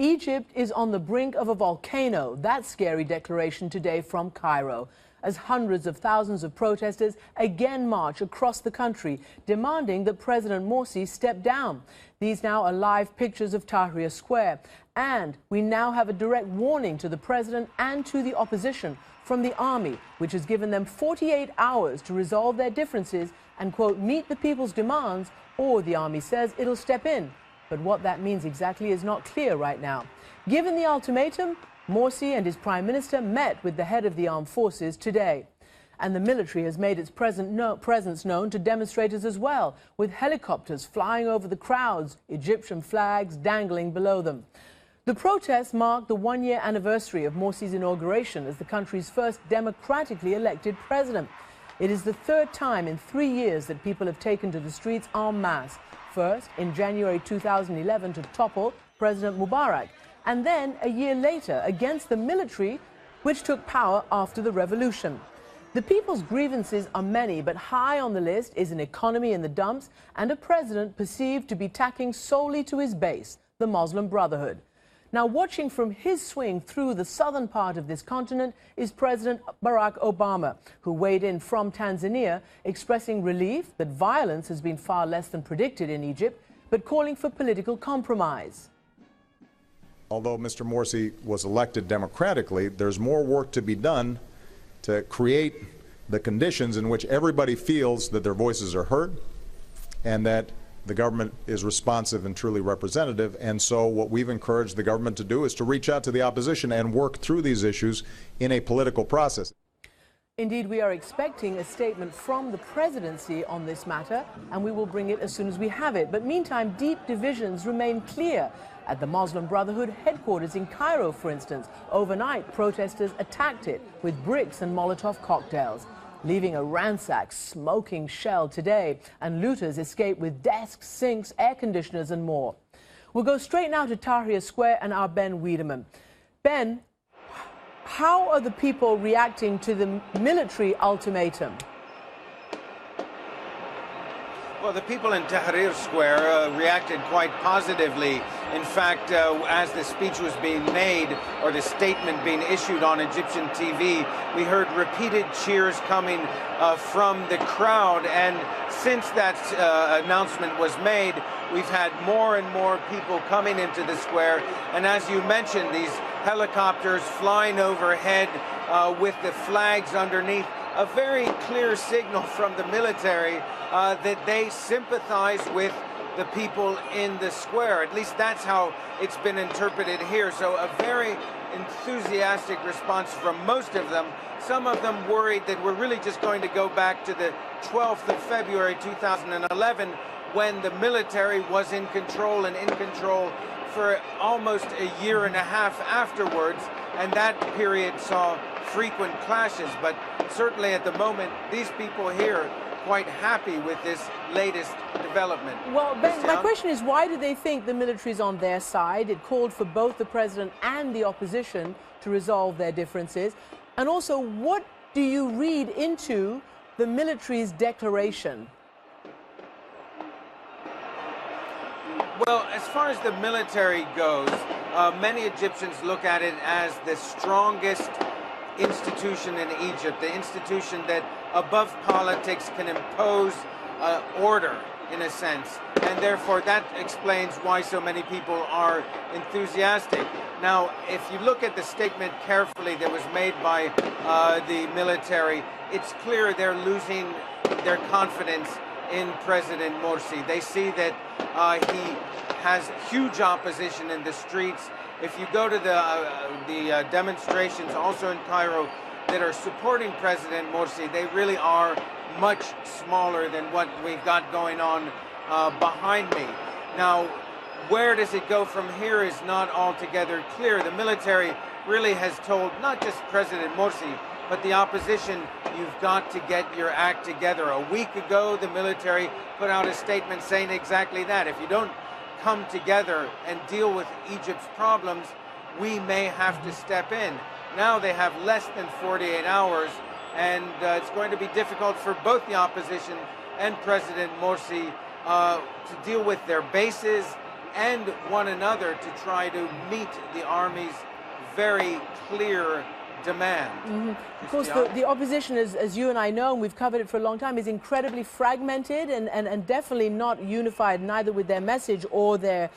Egypt is on the brink of a volcano. That scary declaration today from Cairo, as hundreds of thousands of protesters again march across the country, demanding that President Morsi step down. These now are live pictures of Tahrir Square. And we now have a direct warning to the president and to the opposition from the army, which has given them 48 hours to resolve their differences and, quote, meet the people's demands, or the army says it'll step in. But what that means exactly is not clear right now. Given the ultimatum, Morsi and his prime minister met with the head of the armed forces today. And the military has made its presence known to demonstrators as well, with helicopters flying over the crowds, Egyptian flags dangling below them. The protests mark the one-year anniversary of Morsi's inauguration as the country's first democratically elected president. It is the third time in 3 years that people have taken to the streets en masse. First, in January 2011, to topple President Mubarak, and then a year later against the military, which took power after the revolution. The people's grievances are many, but high on the list is an economy in the dumps and a president perceived to be tacking solely to his base, the Muslim Brotherhood. Now, watching from his swing through the southern part of this continent is President Barack Obama, who weighed in from Tanzania, expressing relief that violence has been far less than predicted in Egypt, but calling for political compromise. Although Mr. Morsi was elected democratically, there's more work to be done to create the conditions in which everybody feels that their voices are heard and that the government is responsive and truly representative. And so what we've encouraged the government to do is to reach out to the opposition and work through these issues in a political process. Indeed, we are expecting a statement from the presidency on this matter, and we will bring it as soon as we have it. But meantime, deep divisions remain clear. At the Muslim Brotherhood headquarters in Cairo, for instance, overnight protesters attacked it with bricks and Molotov cocktails, leaving a ransacked, smoking shell today, and looters escaped with desks, sinks, air conditioners and more. We'll go straight now to Tahrir Square and our Ben Wedeman. Ben, how are the people reacting to the military ultimatum? Well, the people in Tahrir Square reacted quite positively. In fact, as the speech was being made, or the statement being issued on Egyptian TV, we heard repeated cheers coming from the crowd. And since that announcement was made, we've had more and more people coming into the square. And as you mentioned, these helicopters flying overhead with the flags underneath, a very clear signal from the military that they sympathize with the people in the square. At least that's how it's been interpreted here. So a very enthusiastic response from most of them. Some of them worried that we're really just going to go back to the 12th of February 2011 when the military was in control and in control for almost a year and a half afterwards, and that period saw frequent clashes. But certainly at the moment, these people here quite happy with this latest development. Well, Ben, my question is, why do they think the military is on their side? It called for both the president and the opposition to resolve their differences. And also, what do you read into the military's declaration? Well, as far as the military goes, many Egyptians look at it as the strongest institution in Egypt, the institution that above politics can impose order in a sense, and therefore that explains why so many people are enthusiastic. Now, if you look at the statement carefully that was made by the military, it's clear they're losing their confidence in President Morsi. They see that he has huge opposition in the streets. If you go to the demonstrations also in Cairo that are supporting President Morsi, they really are much smaller than what we've got going on behind me. Now, where does it go from here is not altogether clear. The military really has told not just President Morsi, but the opposition, you've got to get your act together. A week ago, the military put out a statement saying exactly that. If you don't come together and deal with Egypt's problems, we may have to step in. Now they have less than 48 hours, and it's going to be difficult for both the opposition and President Morsi to deal with their bases and one another to try to meet the army's very clear demand. Of course, the opposition, as you and I know, and we've covered it for a long time, is incredibly fragmented and definitely not unified, neither with their message or their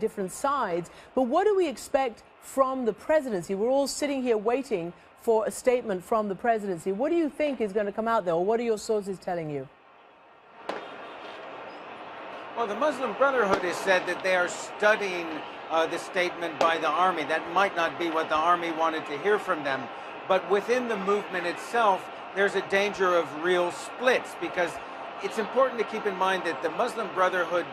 different sides. But what do we expect from the presidency? We're all sitting here waiting for a statement from the presidency. What do you think is going to come out there, or what are your sources telling you? Well, the Muslim Brotherhood has said that they are studying the statement by the army. That might not be what the army wanted to hear from them. But within the movement itself, there's a danger of real splits, because it's important to keep in mind that the Muslim Brotherhood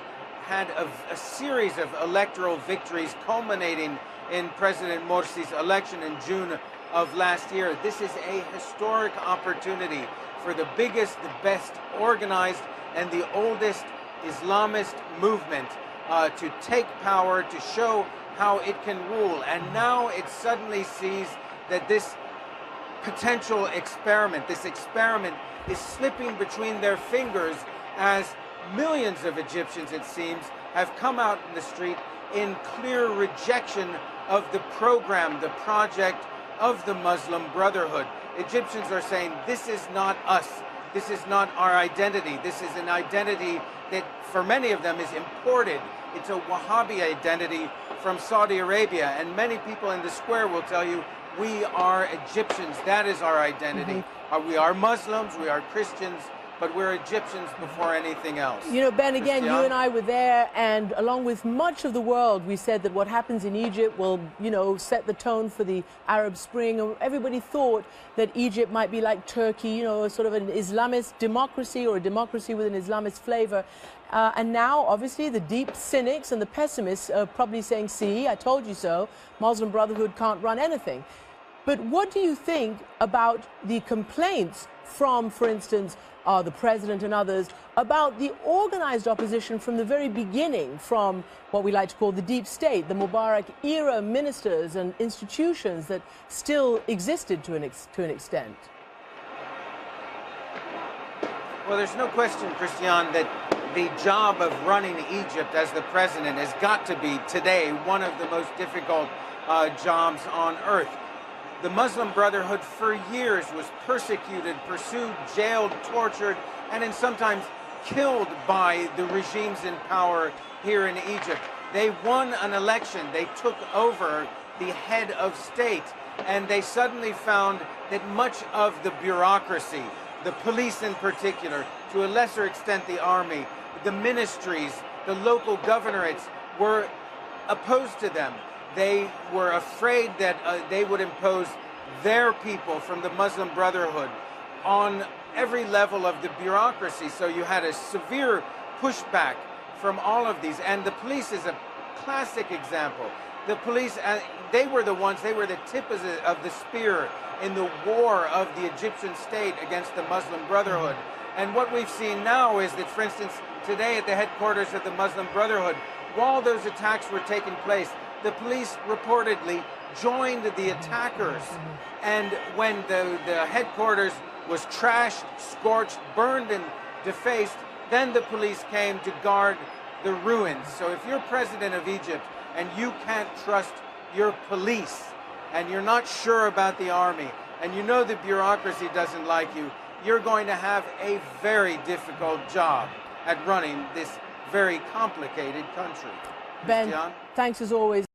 had a series of electoral victories culminating in President Morsi's election in June of last year. This is a historic opportunity for the biggest, the best organized, and the oldest Islamist movement to take power, to show how it can rule. And now it suddenly sees that this potential experiment, is slipping between their fingers, as millions of Egyptians, it seems, have come out in the street in clear rejection of the program, the project of the Muslim Brotherhood. Egyptians are saying, this is not us. This is not our identity. This is an identity that for many of them is imported. It's a Wahhabi identity from Saudi Arabia. And many people in the square will tell you, we are Egyptians. That is our identity. We are Muslims, we are Christians, but we're Egyptians before anything else. You know, Ben, again, Christian? you and I were there, and along with much of the world, we said that what happens in Egypt will, you know, set the tone for the Arab Spring. Everybody thought that Egypt might be like Turkey, you know, sort of an Islamist democracy, or a democracy with an Islamist flavor. And now, obviously, the deep cynics and the pessimists are probably saying, see, I told you so, Muslim Brotherhood can't run anything. But what do you think about the complaints from, for instance, the president and others, about the organized opposition from the very beginning, from what we like to call the deep state, the Mubarak era ministers and institutions that still existed to an extent? Well, there's no question, Christian, that the job of running Egypt as the president has got to be today one of the most difficult jobs on earth. The Muslim Brotherhood for years was persecuted, pursued, jailed, tortured, and then sometimes killed by the regimes in power here in Egypt. They won an election, they took over the head of state, and they suddenly found that much of the bureaucracy, the police in particular, to a lesser extent the army, the ministries, the local governorates were opposed to them. They were afraid that they would impose their people from the Muslim Brotherhood on every level of the bureaucracy. So you had a severe pushback from all of these. And the police is a classic example. The police, they were the ones, they were the tip of the spear in the war of the Egyptian state against the Muslim Brotherhood. And what we've seen now is that, for instance, today at the headquarters of the Muslim Brotherhood, while those attacks were taking place, the police reportedly joined the attackers. And when the headquarters was trashed, scorched, burned, and defaced, then the police came to guard the ruins. So if you're president of Egypt and you can't trust your police, and you're not sure about the army, and you know the bureaucracy doesn't like you, you're going to have a very difficult job at running this very complicated country. Ben, thanks as always.